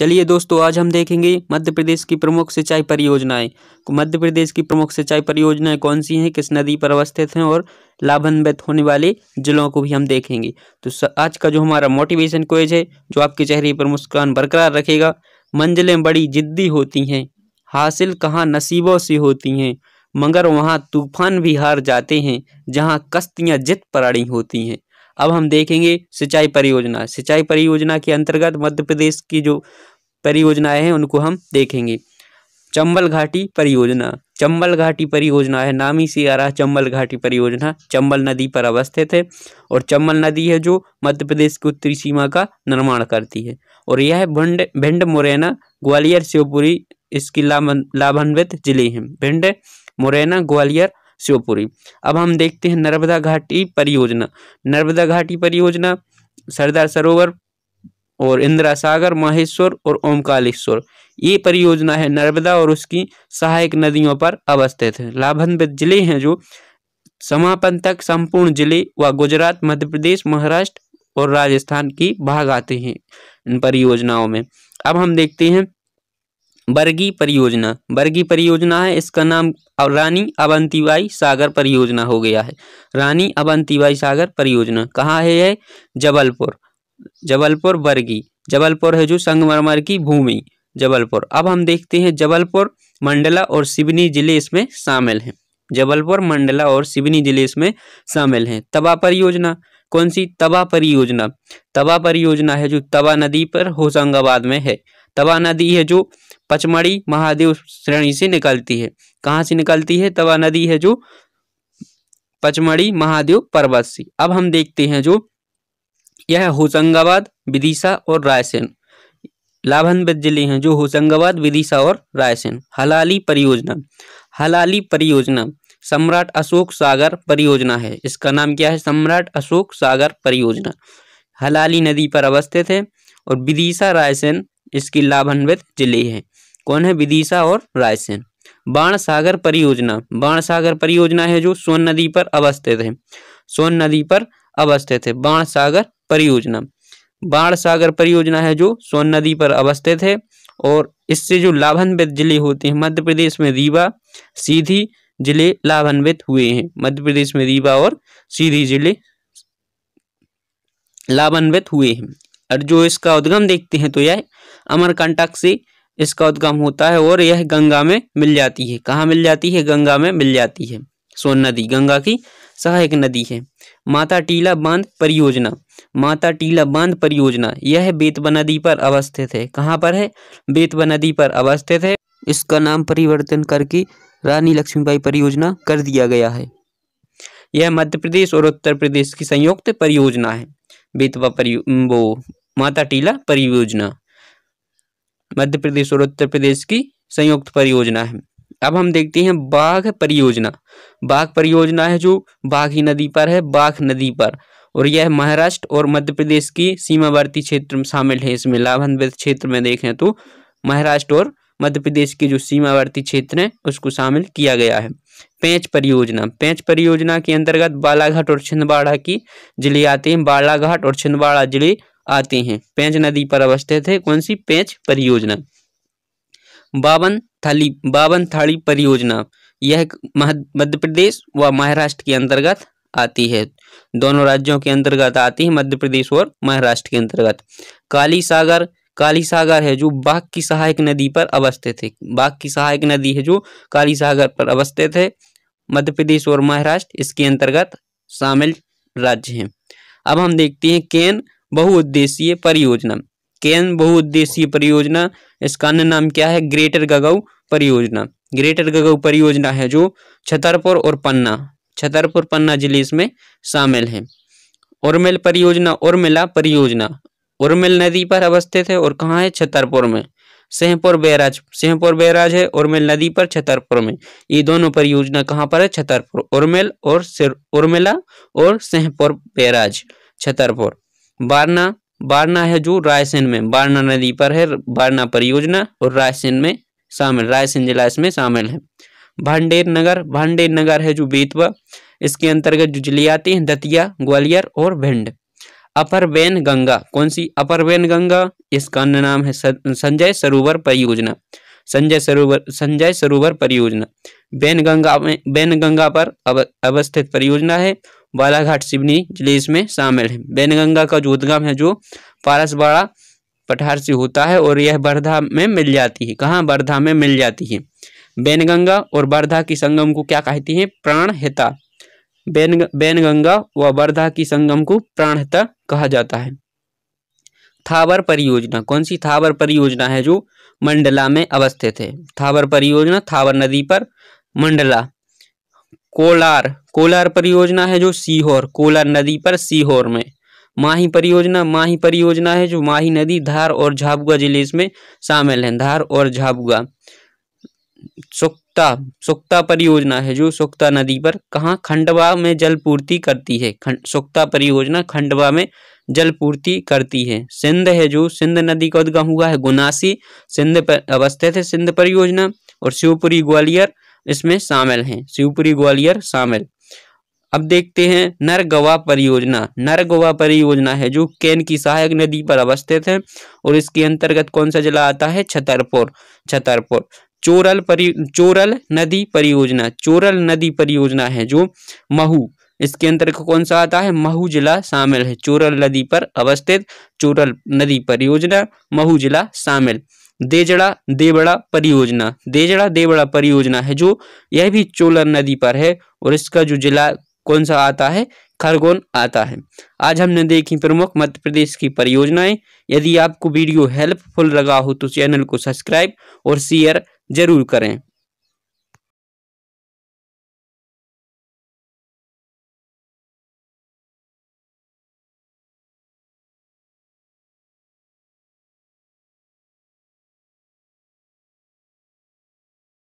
चलिए दोस्तों, आज हम देखेंगे मध्य प्रदेश की प्रमुख सिंचाई परियोजनाएं। मध्य प्रदेश की प्रमुख सिंचाई परियोजनाएं कौन सी हैं, किस नदी पर अवस्थित हैं और लाभान्वित होने वाले जिलों को भी हम देखेंगे। तो आज का जो हमारा मोटिवेशन क्विज है, जो आपके चेहरे पर मुस्कान बरकरार रखेगा। मंजिलें बड़ी जिद्दी होती हैं, हासिल कहाँ नसीबों से होती हैं, मगर वहाँ तूफान भी हार जाते हैं, जहाँ कश्तियाँ जित पड़ी होती हैं। अब हम देखेंगे सिंचाई परियोजना। सिंचाई परियोजना के अंतर्गत मध्य प्रदेश की जो परियोजनाएं हैं उनको हम देखेंगे। चंबल घाटी परियोजना। चंबल घाटी परियोजना है, नाम ही से आ रहा है चंबल घाटी परियोजना चंबल नदी पर अवस्थित है और चंबल नदी है जो मध्य प्रदेश की उत्तरी सीमा का निर्माण करती है और यह भिंड मुरैना ग्वालियर शिवपुरी इसकी लाभान्वित जिले हैं। भिंड मुरैना ग्वालियर शिवपुरी। अब हम देखते हैं नर्मदा घाटी परियोजना। नर्मदा घाटी परियोजना सरदार सरोवर और इंदिरा सागर, माहेश्वर और ओमकारेश्वर, ये परियोजना है नर्मदा और उसकी सहायक नदियों पर अवस्थित है। लाभान्वित जिले हैं जो समापन तक संपूर्ण जिले व गुजरात, मध्य प्रदेश, महाराष्ट्र और राजस्थान की भाग आते हैं इन परियोजनाओं में। अब हम देखते हैं बरगी परियोजना। बरगी परियोजना है, इसका नाम रानी अवंतीबाई सागर परियोजना हो गया है। रानी अवंतीबाई सागर परियोजना कहाँ है यह? जबलपुर। जबलपुर बरगी। जबलपुर है जो संगमरमर की भूमि, जबलपुर। अब हम देखते हैं जबलपुर, मंडला और सिवनी जिले इसमें शामिल हैं। जबलपुर, मंडला और सिवनी जिले इसमें शामिल हैं। तवा परियोजना कौन सी? तवा परियोजना। तवा परियोजना है जो तवा नदी पर होशंगाबाद में है। तवा नदी है जो पचमढ़ी महादेव श्रेणी से निकलती है। कहाँ से निकलती है? तवा नदी है जो पचमढ़ी महादेव पर्वत से। अब हम देखते हैं जो यह होशंगाबाद, विदिशा और रायसेन लाभान्वित जिले हैं, जो होशंगाबाद, विदिशा और रायसेन। हलाली परियोजना। हलाली परियोजना सम्राट अशोक सागर परियोजना है। इसका नाम क्या है? सम्राट अशोक सागर परियोजना। हलाली नदी पर अवस्थित है और विदिशा, रायसेन इसकी लाभान्वित जिले हैं। कौन है? विदिशा और रायसेन। बाण सागर परियोजना। बाण सागर परियोजना है जो सोन नदी पर अवस्थित है। सोन नदी पर अवस्थित है बाण सागर परियोजना। बाण सागर परियोजना है जो सोन नदी पर अवस्थित है और इससे जो लाभान्वित जिले होते हैं, मध्य प्रदेश में रीवा, सीधी जिले लाभान्वित हुए हैं। मध्य प्रदेश में रीवा और सीधी जिले लाभान्वित हुए हैं। और जो इसका उद्गम देखते हैं तो यह अमरकंटक से इसका उद्गम होता है और यह गंगा में मिल जाती है। कहाँ मिल जाती है? गंगा में मिल जाती है। सोन नदी गंगा की सहायक नदी है। माता टीला बांध परियोजना। माता टीला बांध परियोजना यह बेतवा नदी पर अवस्थित है। कहाँ पर है? बेतवा नदी पर अवस्थित है। इसका नाम परिवर्तन करके रानी लक्ष्मीबाई परियोजना कर दिया गया है। यह मध्य प्रदेश और उत्तर प्रदेश की संयुक्त परियोजना है। बेतवा माता टीला परियोजना मध्य प्रदेश और उत्तर प्रदेश की संयुक्त परियोजना है। अब हम देखते हैं बाघ परियोजना। बाघ परियोजना है जो बाघी नदी पर है, बाघ नदी पर, और यह महाराष्ट्र और मध्य प्रदेश की सीमावर्ती क्षेत्र में शामिल है। इसमें लाभान्वित क्षेत्र में देखें तो महाराष्ट्र और मध्य प्रदेश के जो सीमावर्ती क्षेत्र हैं उसको शामिल किया गया है। पेंच परियोजना। पेंच परियोजना के अंतर्गत बालाघाट और छिंदवाड़ा की जिले आते हैं। बालाघाट और छिंदवाड़ा जिले आते हैं। पेंच नदी पर अवस्थित है कौन सी? पेंच परियोजना। बावन थाली परियोजना यह मध्य प्रदेश व महाराष्ट्र के अंतर्गत आती है। दोनों राज्यों के अंतर्गत आती है, मध्य प्रदेश और महाराष्ट्र के अंतर्गत। काली सागर। काली सागर है जो बाघ की सहायक नदी पर अवस्थित है। बाघ की सहायक नदी है जो काली सागर पर अवस्थित है। मध्य प्रदेश और महाराष्ट्र इसके अंतर्गत शामिल राज्य हैं। अब हम देखते हैं केन बहुउद्देशीय परियोजना। केन बहुउद्देशीय परियोजना, इसका अन्य नाम क्या है? ग्रेटर गगऊ परियोजना। ग्रेटर गगऊ परियोजना है जो छतरपुर और पन्ना जिले इसमें शामिल हैं। उर्मिल परियोजना। उर्मिला परियोजना उर्मिल नदी पर अवस्थित है और कहाँ है? छतरपुर में। सिंहपुर बैराज है उर्मिल नदी पर, छतरपुर में। ये दोनों परियोजना कहाँ पर है? छतरपुर। उर्मिला और सिंहपुर बैराज छतरपुर। बारना है जो रायसेन में, बारना नदी पर है बारना परियोजना और रायसेन में शामिल, रायसेन जिला इसमें शामिल है। भांडेर नगर है जो बेतवा, इसके अंतर्गत जो जिले आते हैं दतिया, ग्वालियर और भिंड। अपर वैन गंगा, कौन सी अपर वैन गंगा, इसका अन्य नाम है संजय सरोवर परियोजना। संजय सरोवर परियोजना वैनगंगा पर अवस्थित परियोजना है। बालाघाट सिवनी जिले इसमें शामिल है। वैनगंगा का जो उद्गम है जो पारसवाड़ा पठार से होता है और यह वर्धा में मिल जाती है। कहाँ? वर्धा में मिल जाती है। वैनगंगा और वर्धा की संगम को क्या कहती है? प्राणहिता। वैनगंगा व वर्धा की संगम को प्राणहिता कहा जाता है। थावर परियोजना, कौन सी थावर परियोजना है जो मंडला में अवस्थित है? थावर परियोजना थावर नदी पर मंडला। कोलार परियोजना है जो सीहोर, कोलार नदी पर सीहोर में। माही परियोजना है जो माही नदी धार और झाबुआ जिले इसमें शामिल है। धार और झाबुआ। सुक्ता परियोजना है जो सुक्ता नदी पर कहाँ? खंडवा में जल पूर्ति करती है। सुक्ता परियोजना खंडवा में जल पूर्ति करती है। सिंध है जो सिंध नदी का उद्गम हुआ है गुनासी, सिंध पर अवस्थित है सिंध परियोजना। और शिवपुरी ग्वालियर इसमें शामिल हैं। शिवपुरी ग्वालियर शामिल। अब देखते हैं नरगवा परियोजना। नरगवा परियोजना है जो केन की सहायक नदी पर अवस्थित है और इसके अंतर्गत कौन सा जिला आता है? छतरपुर। चोरल नदी परियोजना, चोरल नदी परियोजना है जो महू, इसके अंतर्गत कौन सा आता है? महू जिला शामिल है। चोरल नदी पर अवस्थित चोरल नदी परियोजना, महू जिला शामिल। देवड़ा देवड़ा परियोजना है जो यह भी चोरल नदी पर है और इसका जो जिला कौन सा आता है? खरगोन आता है। आज हमने देखी प्रमुख मध्य प्रदेश की परियोजनाएं। यदि आपको वीडियो हेल्पफुल लगा हो तो चैनल को सब्सक्राइब और शेयर जरूर करें।